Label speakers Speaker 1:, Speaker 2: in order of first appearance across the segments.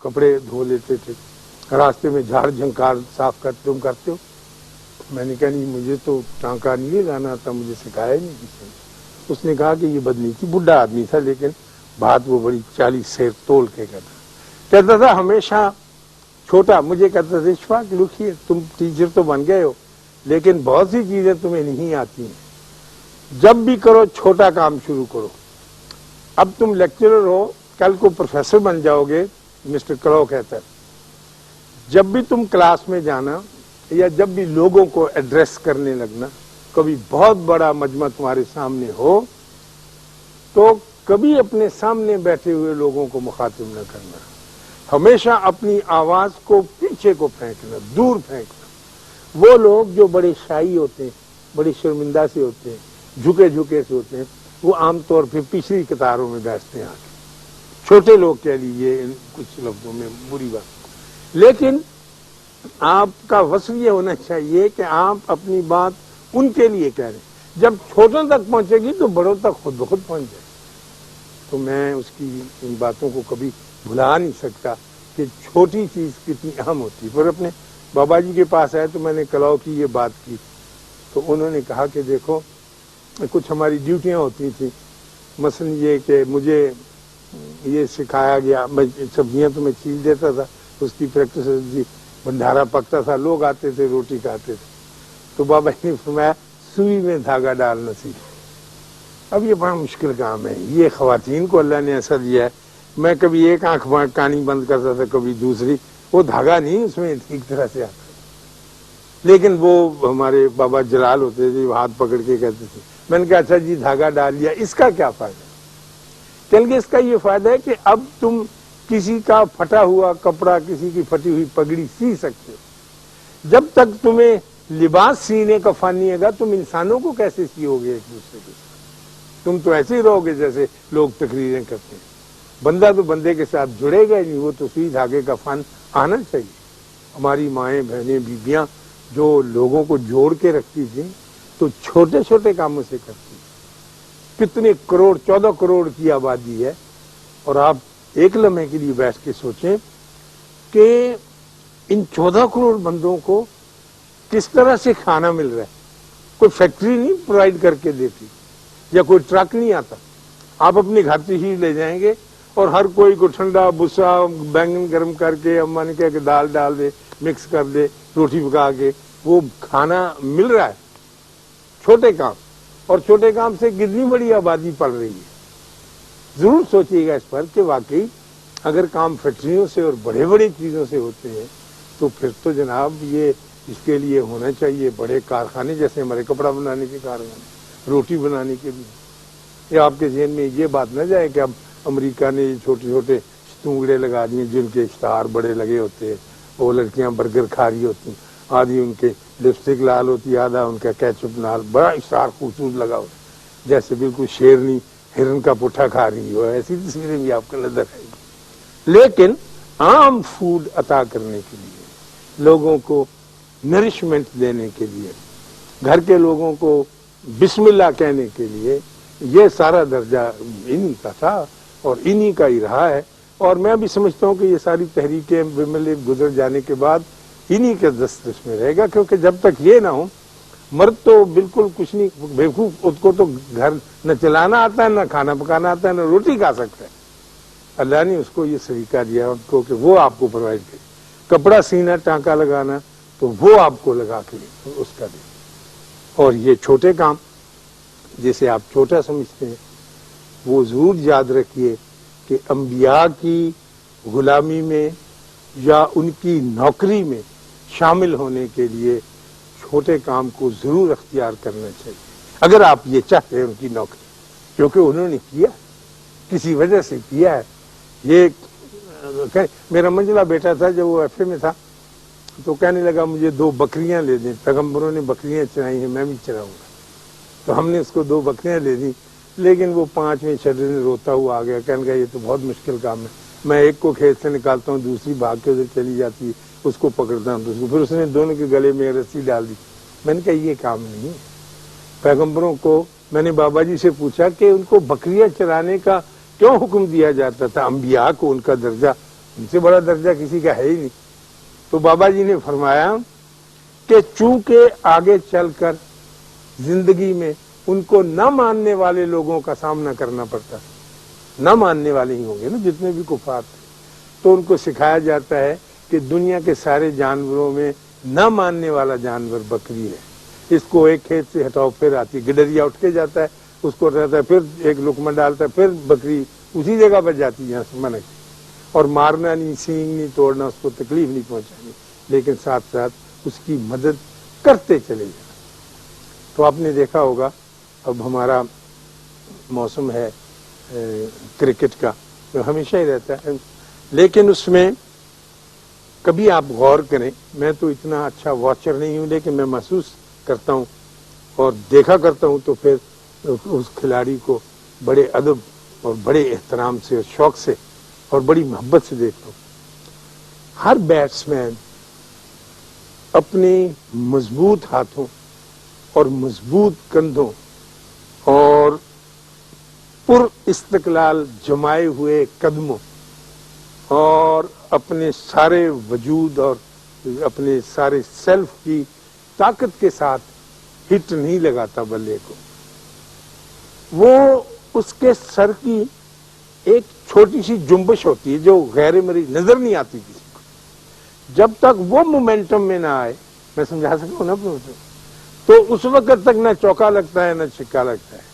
Speaker 1: کپڑے دھو لیتے تھے، راستے میں جھاڑ جھنکار صاف تم کرتے ہو؟ میں نے کہا نہیں، مجھے تو ٹانکا نہیں لانا تھا، مجھے سکھایا نہیں کسی نے۔ اس نے کہا کہ یہ بدنی تھی، بڈھا آدمی تھا لیکن بات وہ بڑی 40 سیر تول کے کہتا تھا ہمیشہ چھوٹا، مجھے کہتا تھا اشفاق لکھیے تم ٹیچر تو بن گئے ہو لیکن بہت سی چیزیں تمہیں نہیں آتی ہیں، جب بھی کرو چھوٹا کام شروع کرو۔ اب تم لیکچرر ہو، کل کو پروفیسر بن جاؤ گے، مسٹر کرو کہتا ہے جب بھی تم کلاس میں جانا یا جب بھی لوگوں کو ایڈریس کرنے لگنا، کبھی بہت بڑا مجمع تمہارے سامنے ہو تو کبھی اپنے سامنے بیٹھے ہوئے لوگوں کو مخاطب نہ کرنا، ہمیشہ اپنی آواز کو پیچھے کو پھینکنا، دور پھینکنا۔ وہ لوگ جو بڑے شائی ہوتے ہیں، بڑے شرمندہ سے ہوتے ہیں، جھکے جھکے سے ہوتے ہیں، وہ عام طور پہ پچھلی قطاروں میں بیٹھتے ہیں آگے۔ چھوٹے لوگ کہہ لیجیے کچھ لفظوں میں بری بات، لیکن آپ کا وصف یہ ہونا چاہیے کہ آپ اپنی بات ان کے لیے کہہ رہے ہیں، جب چھوٹوں تک پہنچے گی تو بڑوں تک خود بخود پہنچ جائے۔ تو میں اس کی ان باتوں کو کبھی بھلا نہیں سکتا کہ چھوٹی چیز کتنی اہم ہوتی ہے۔ پر اپنے بابا جی کے پاس آئے تو میں نے کلاؤ کی یہ بات کی تو انہوں نے کہا کہ دیکھو کچھ ہماری ڈیوٹیاں ہوتی تھیں، مثلا یہ کہ مجھے یہ سکھایا گیا، میں سبزیاں تو میں چھیل دیتا تھا، اس کی پریکٹس تھی، بھنڈارا پکتا تھا، لوگ آتے تھے روٹی کھاتے تھے، تو بابا جی نے فرمایا سوئی میں دھاگا ڈالنا سیکھ۔ اب یہ بڑا مشکل کام ہے، یہ خواتین کو اللہ نے ایسا دیا ہے، میں کبھی ایک آنکھ کانی بند کرتا تھا کبھی دوسری، وہ دھاگا نہیں اس میں ٹھیک طرح سے آتا، لیکن وہ ہمارے بابا جلال ہوتے تھے، ہاتھ پکڑ کے کہتے تھے۔ میں نے کہا اچھا جی دھاگا ڈال لیا، اس کا کیا فائدہ؟ کہ اس کا یہ فائدہ ہے کہ اب تم کسی کا پھٹا ہوا کپڑا، کسی کی پھٹی ہوئی پگڑی سی سکتے ہو۔ جب تک تمہیں لباس سینے کا فن نہیں ہے گا تم انسانوں کو کیسے سیو گے ایک دوسرے کے ساتھ؟ تم تو ایسے ہی رہو گے جیسے لوگ تقریریں کرتے ہیں، بندہ تو بندے کے ساتھ جڑے گا نہیں، وہ تو سوئی دھاگے کا فن آنا چاہیے۔ ہماری مائیں بہنیں بیبیاں جو لوگوں کو جوڑ کے رکھتی تھیں تو چھوٹے چھوٹے کاموں سے کرتی تھیں۔ کتنے کروڑ، 14 کروڑ کی آبادی ہے، اور آپ ایک لمحے کے لیے بیٹھ کے سوچیں کہ ان 14 کروڑ بندوں کو کس طرح سے کھانا مل رہا ہے۔ کوئی فیکٹری نہیں پرووائڈ کر کے دیتی یا کوئی ٹرک نہیں آتا، آپ اپنے گھر سے ہی لے جائیں گے اور ہر کوئی کو ٹھنڈا بسا بینگن گرم کر کے، اما نے کہا کہ دال ڈال دے، مکس کر دے، روٹی پکا کے، وہ کھانا مل رہا ہے۔ چھوٹے کام، اور چھوٹے کام سے کتنی بڑی آبادی پڑ رہی ہے۔ ضرور سوچیے گا اس پر کہ واقعی اگر کام فیکٹریوں سے اور بڑے بڑے چیزوں سے ہوتے ہیں تو پھر تو جناب یہ اس کے لیے ہونا چاہیے بڑے کارخانے، جیسے ہمارے کپڑا بنانے کے کارخانے، روٹی بنانے کے بھی۔ یہ آپ کے ذہن میں یہ بات نہ جائے کہ اب امریکہ نے چھوٹے چھوٹے ستونگڑے لگا دیے جن کے اشتہار بڑے لگے ہوتے ہیں، وہ لڑکیاں برگر کھا رہی ہوتی ہیں، آدھی ان کے لپسٹک لال ہوتی ہے، آدھا ان کا کیچپ لال، بڑا اشتہار خوبصورت لگا ہوتا ہے، جیسے بالکل شیرنی ہرن کا پٹھا کھا رہی ہو، ایسی تصویریں بھی آپ کو نظر آئیں گی۔ لیکن عام فوڈ عطا کرنے کے لیے، لوگوں کو نرشمنٹ دینے کے لیے، گھر کے لوگوں کو بسم اللہ کہنے کے لیے، یہ سارا درجہ انہی کا تھا اور انہی کا ہی رہا ہے۔ اور میں بھی سمجھتا ہوں کہ یہ ساری تحریکیں مملک گزر جانے کے بعد انہی کے دسترس میں رہے گا، کیونکہ جب تک یہ نہ ہو، مرد تو بالکل کچھ نہیں، بیوقوف، اس کو تو گھر نہ چلانا آتا ہے، نہ کھانا پکانا آتا ہے، نہ روٹی کھا سکتا ہے۔ اللہ نے اس کو یہ سلیقہ دیا ان کو کہ وہ آپ کو پرووائڈ کرے، کپڑا سینا، ٹانکا لگانا تو وہ آپ کو لگا کے اس کا دے۔ اور یہ چھوٹے کام جسے آپ چھوٹا سمجھتے ہیں، وہ ضرور یاد رکھیے کہ انبیاء کی غلامی میں یا ان کی نوکری میں شامل ہونے کے لیے چھوٹے کام کو ضرور اختیار کرنا چاہیے، اگر آپ یہ چاہتے ہیں ان کی نوکری، کیونکہ انہوں نے کیا، کسی وجہ سے کیا ہے۔ یہ میرا منجلا بیٹا تھا، جب وہ ایف اے میں تھا تو کہنے لگا مجھے 2 بکریاں لے دیں، پیغمبروں نے بکریاں چرائی ہیں، میں بھی چراؤں گا۔ تو ہم نے اس کو 2 بکریاں لے دی، لیکن وہ 5ویں چھٹے دن روتا ہوا آ گیا، کہنے لگا یہ تو بہت مشکل کام ہے، میں ایک کو کھیت سے نکالتا ہوں، دوسری بھاگ کے ادھر چلی جاتی ہے، اس کو پکڑتا ہوں دوسرے، پھر اس نے دونوں کے گلے میں رسی ڈال دی۔ میں نے کہا یہ کام نہیں ہے۔ پیغمبروں کو میں نے بابا جی سے پوچھا کہ ان کو بکریاں چرانے کا کیوں حکم دیا جاتا تھا؟ انبیاء کو ان کا درجہ ان سے بڑا درجہ کسی کا ہے ہی نہیں. تو بابا جی نے فرمایا کہ چونکہ آگے چل کر زندگی میں ان کو نہ ماننے والے لوگوں کا سامنا کرنا پڑتا ہے، نہ ماننے والے ہی ہوں گے نا جتنے بھی کفار تھے، تو ان کو سکھایا جاتا ہے کہ دنیا کے سارے جانوروں میں نہ ماننے والا جانور بکری ہے. اس کو ایک کھیت سے ہٹاؤ پھر آتی، گڈریا اٹھ کے جاتا ہے، اس کو رہتا ہے، پھر ایک لقمہ ڈالتا ہے، پھر بکری اسی جگہ پر جاتی ہے جہاں سے منع کی. اور مارنا نہیں، سینگ نہیں توڑنا، اس کو تکلیف نہیں پہنچانی، لیکن ساتھ ساتھ اس کی مدد کرتے چلے جانا. تو آپ نے دیکھا ہوگا اب ہمارا موسم ہے کرکٹ کا، جو ہمیشہ ہی رہتا ہے، لیکن اس میں کبھی آپ غور کریں، میں تو اتنا اچھا واچر نہیں ہوں لیکن میں محسوس کرتا ہوں اور دیکھا کرتا ہوں، تو پھر اس کھلاڑی کو بڑے ادب اور بڑے احترام سے اور شوق سے اور بڑی محبت سے دیکھتا ہوں. ہر بیٹس مین اپنے مضبوط ہاتھوں اور مضبوط کندھوں اور پر استقلال جمائے ہوئے قدموں اور اپنے سارے وجود اور اپنے سارے سیلف کی طاقت کے ساتھ ہٹ نہیں لگاتا بلے کو. وہ اس کے سر کی ایک چھوٹی سی جنبش ہوتی ہے جو غیر مرئی نظر نہیں آتی کسی کو. جب تک وہ مومنٹم میں نہ آئے، میں سمجھا سکتا ہوں نا، تو اس وقت تک نہ چوکا لگتا ہے نہ چھکا لگتا ہے.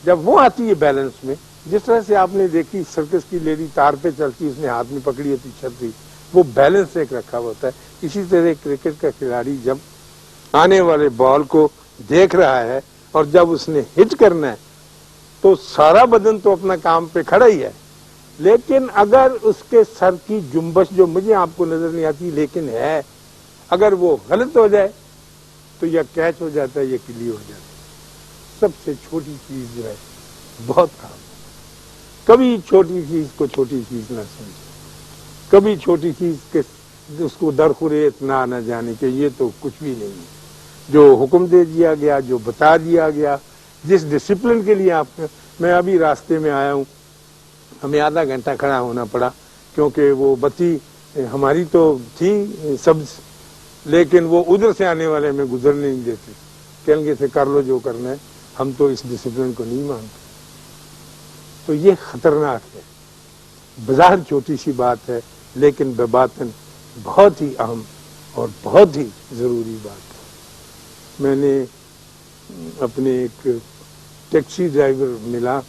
Speaker 1: جب وہ آتی ہے بیلنس میں، جس طرح سے آپ نے دیکھی سرکس کی لیڈی تار پہ چلتی، اس نے ہاتھ میں پکڑی ہوتی چھتری، وہ بیلنس ایک رکھا ہوتا ہے. اسی طرح کرکٹ کا کھلاڑی جب آنے والے بال کو دیکھ رہا ہے اور جب اس نے ہٹ کرنا ہے تو سارا بدن تو اپنا کام پہ کھڑا ہی ہے، لیکن اگر اس کے سر کی جنبش جو مجھے آپ کو نظر نہیں آتی لیکن ہے، اگر وہ غلط ہو جائے تو یا کیچ ہو جاتا ہے یا کلی ہو جاتا ہے. سب سے چھوٹی چیز جو ہے بہت کام. کبھی چھوٹی چیز کو چھوٹی چیز نہ سمجھے، کبھی چھوٹی چیز کے اس کو درخوریت نہ جانے کہ یہ تو کچھ بھی نہیں ہے. جو حکم دے دیا گیا، جو بتا دیا گیا، جس ڈسپلن کے لیے آپ، میں ابھی راستے میں آیا ہوں، ہمیں آدھا گھنٹہ کھڑا ہونا پڑا کیونکہ وہ بتی ہماری تو تھی سبز، لیکن وہ ادھر سے آنے والے میں گزرنے نہیں دیتے، کہیں گے تھے کر لو جو کرنا ہے، ہم تو اس ڈسپلن کو نہیں مانتے. تو یہ خطرناک ہے. بظاہر چھوٹی سی بات ہے لیکن بباطن بہت ہی اہم اور بہت ہی ضروری بات ہے. میں نے اپنے ایک ٹیکسی ڈرائیور ملا،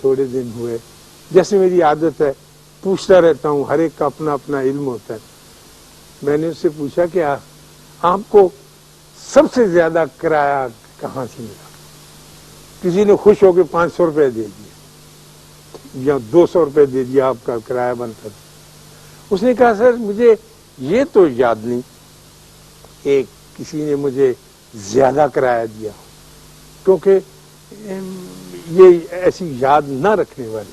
Speaker 1: تھوڑے دن ہوئے، جیسے میری عادت ہے پوچھتا رہتا ہوں، ہر ایک کا اپنا اپنا علم ہوتا ہے. میں نے اس سے پوچھا کہ آپ کو سب سے زیادہ کرایہ کہاں سے ملا؟ کسی نے خوش ہو کے 500 روپے دے دیے یا 200 روپے دے دیا، آپ کا کرایہ بنتا تھا. اس نے کہا سر مجھے یہ تو یاد نہیں کہ کسی نے مجھے زیادہ کرایہ دیا، کیونکہ یہ ایسی یاد نہ رکھنے والی.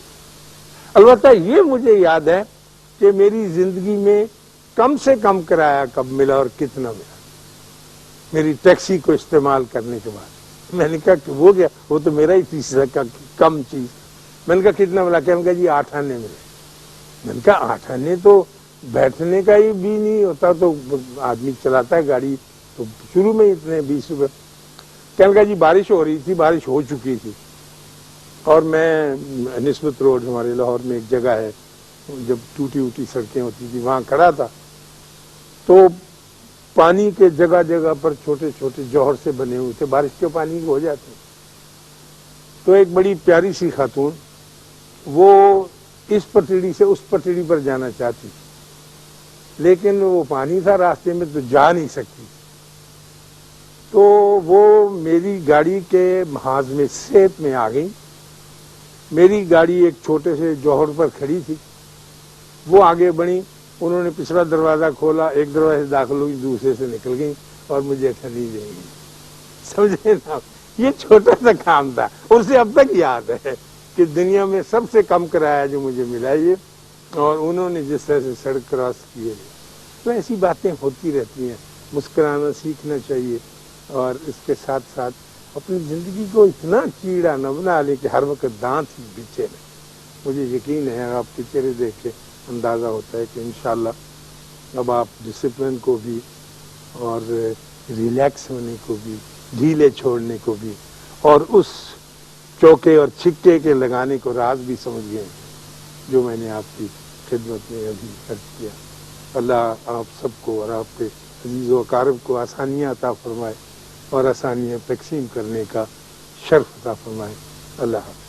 Speaker 1: البتہ یہ مجھے یاد ہے کہ میری زندگی میں کم سے کم کرایہ کب ملا اور کتنا ملا میری ٹیکسی کو استعمال کرنے کے بعد. میں نے کہا کہ وہ کیا، وہ تو میرا ہی تیسرا کم چیز. میں نے کہا کتنا ملا؟ کہنے کا جی 8 آنے ملے. میں نے کہا 8 آنے تو بیٹھنے کا ہی بھی نہیں ہوتا، تو آدمی چلاتا ہے گاڑی تو شروع میں اتنے 20 روپے. کہنے کا جی بارش ہو رہی تھی، بارش ہو چکی تھی، اور میں نسبت روڈ ہمارے لاہور میں ایک جگہ ہے، جب ٹوٹی سڑکیں ہوتی تھی وہاں کھڑا تھا، تو پانی کے جگہ جگہ پر چھوٹے چھوٹے جوہر سے بنے ہوئے تھے، بارش کے پانی ہو جاتے. تو ایک بڑی پیاری سی خاتون، وہ اس پٹڑی سے اس پٹڑی پر جانا چاہتی، لیکن وہ پانی تھا راستے میں تو جا نہیں سکتی. تو وہ میری گاڑی کے محاذ میں سیپ میں آ گئی. میری گاڑی ایک چھوٹے سے جوہر پر کھڑی تھی، وہ آگے بڑھی، انہوں نے پچھلا دروازہ کھولا، ایک دروازے سے داخل ہوئی، دوسرے سے نکل گئی اور مجھے ٹھنی دے گئی. سمجھے نا، یہ چھوٹا سا کام تھا. اسے اب تک یاد ہے کہ دنیا میں سب سے کم کرایہ جو مجھے ملا یہ، اور انہوں نے جس طرح سے سڑک کراس کی ہے. تو ایسی باتیں ہوتی رہتی ہیں. مسکرانا سیکھنا چاہیے، اور اس کے ساتھ ساتھ اپنی زندگی کو اتنا کیڑا نہ بنا لے کہ ہر وقت دانت ہی بچے رہے. مجھے یقین ہے آپ کے چہرے دیکھ کے اندازہ ہوتا ہے کہ انشاءاللہ اب آپ ڈسپلن کو بھی اور ریلیکس ہونے کو بھی، ڈھیلے چھوڑنے کو بھی، اور اس چوکے اور چھکے کے لگانے کو راز بھی سمجھ گئے جو میں نے آپ کی خدمت میں ابھی عرض کیا۔ اللہ آپ سب کو اور آپ کے عزیز و اقارب کو آسانیاں عطا فرمائے اور آسانیاں تقسیم کرنے کا شرف عطا فرمائے۔ اللہ حافظ۔